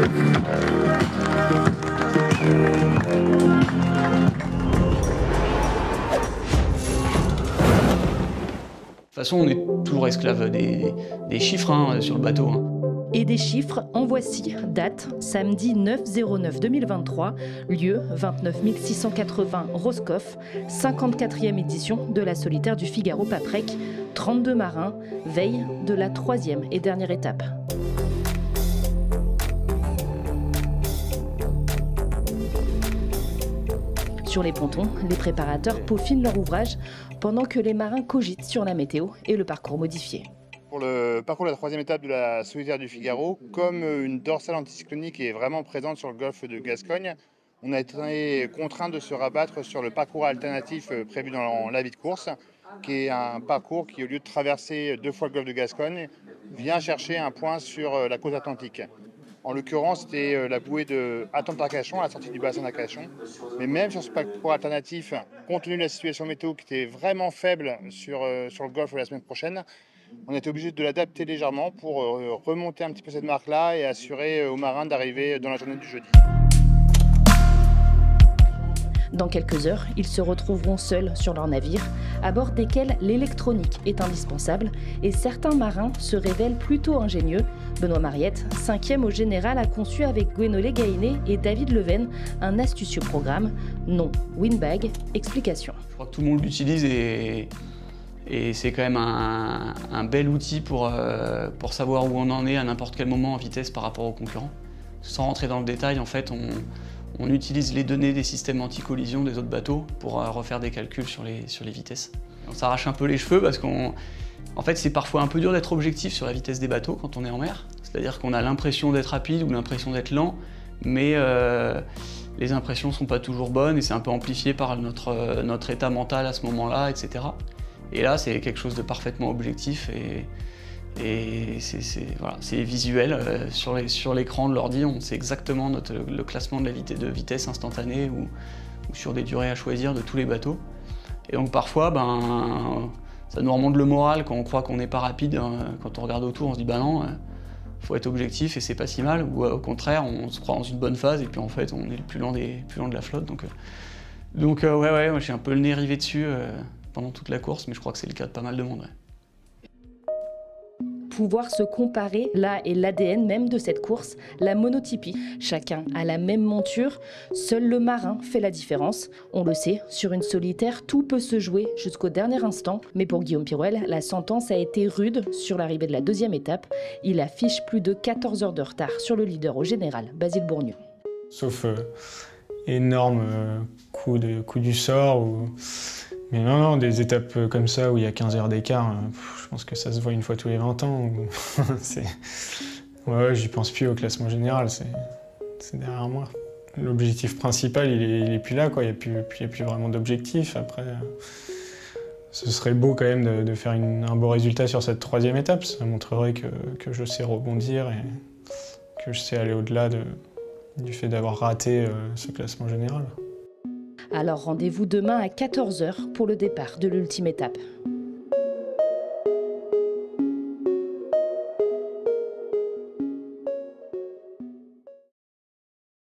De toute façon, on est toujours esclave des chiffres sur le bateau. Et des chiffres, en voici. Date, samedi 9/09/2023, lieu 29 680 Roscoff, 54e édition de la solitaire du Figaro Paprec, 32 marins, veille de la 3e et dernière étape. Sur les pontons, les préparateurs peaufinent leur ouvrage pendant que les marins cogitent sur la météo et le parcours modifié. Pour le parcours de la 3e étape de la solitaire du Figaro, comme une dorsale anticyclonique est vraiment présente sur le golfe de Gascogne, on a été contraint de se rabattre sur le parcours alternatif prévu dans la vie de course, qui est un parcours qui, au lieu de traverser 2 fois le golfe de Gascogne, vient chercher un point sur la côte atlantique. En l'occurrence, c'était la bouée de Attente-Arcachon, à la sortie du bassin d'Arcachon. Mais même sur ce parcours alternatif, compte tenu de la situation météo qui était vraiment faible sur le golfe la semaine prochaine, on a été obligé de l'adapter légèrement pour remonter un petit peu cette marque-là et assurer aux marins d'arriver dans la journée du jeudi. Dans quelques heures, ils se retrouveront seuls sur leur navire, à bord desquels l'électronique est indispensable et certains marins se révèlent plutôt ingénieux. Benoît Mariette, 5e au général, a conçu avec Gwenolé Gainé et David Leven un astucieux programme. Nom, Winbag, explication. Je crois que tout le monde l'utilise et c'est quand même un bel outil pour savoir où on en est à n'importe quel moment en vitesse par rapport aux concurrents. Sans rentrer dans le détail, en fait, on utilise les données des systèmes anti-collision des autres bateaux pour refaire des calculs sur les vitesses. On s'arrache un peu les cheveux parce qu'en fait, c'est parfois un peu dur d'être objectif sur la vitesse des bateaux quand on est en mer. C'est-à-dire qu'on a l'impression d'être rapide ou l'impression d'être lent, mais les impressions ne sont pas toujours bonnes et c'est un peu amplifié par notre état mental à ce moment-là, etc. Et là, c'est quelque chose de parfaitement objectif et c'est visuel. Sur l'écran de l'ordi, on sait exactement le classement de vitesse instantanée ou sur des durées à choisir de tous les bateaux. Et donc parfois, ça nous remonte le moral quand on croit qu'on n'est pas rapide. Quand on regarde autour, on se dit non, faut être objectif et c'est pas si mal. Ou au contraire, on se croit dans une bonne phase et puis en fait, on est le plus lent de la flotte. Donc moi j'ai un peu le nez rivé dessus pendant toute la course, mais je crois que c'est le cas de pas mal de monde. Pouvoir se comparer, là est l'ADN même de cette course, la monotypie. Chacun a la même monture, seul le marin fait la différence. On le sait, sur une solitaire, tout peut se jouer jusqu'au dernier instant. Mais pour Guillaume Pirouel, la sentence a été rude sur l'arrivée de la 2e étape. Il affiche plus de 14 heures de retard sur le leader au général, Basile Bourgneau. Sauf énorme coup du sort. Mais non, des étapes comme ça où il y a 15 heures d'écart, je pense que ça se voit une fois tous les 20 ans. Ouais, j'y pense plus au classement général, c'est derrière moi. L'objectif principal, il est plus là, quoi. Il y a plus vraiment d'objectif. Après, ce serait beau quand même de faire un beau résultat sur cette 3e étape. Ça montrerait que je sais rebondir et que je sais aller au-delà du fait d'avoir raté ce classement général. Alors rendez-vous demain à 14 h pour le départ de l'ultime étape.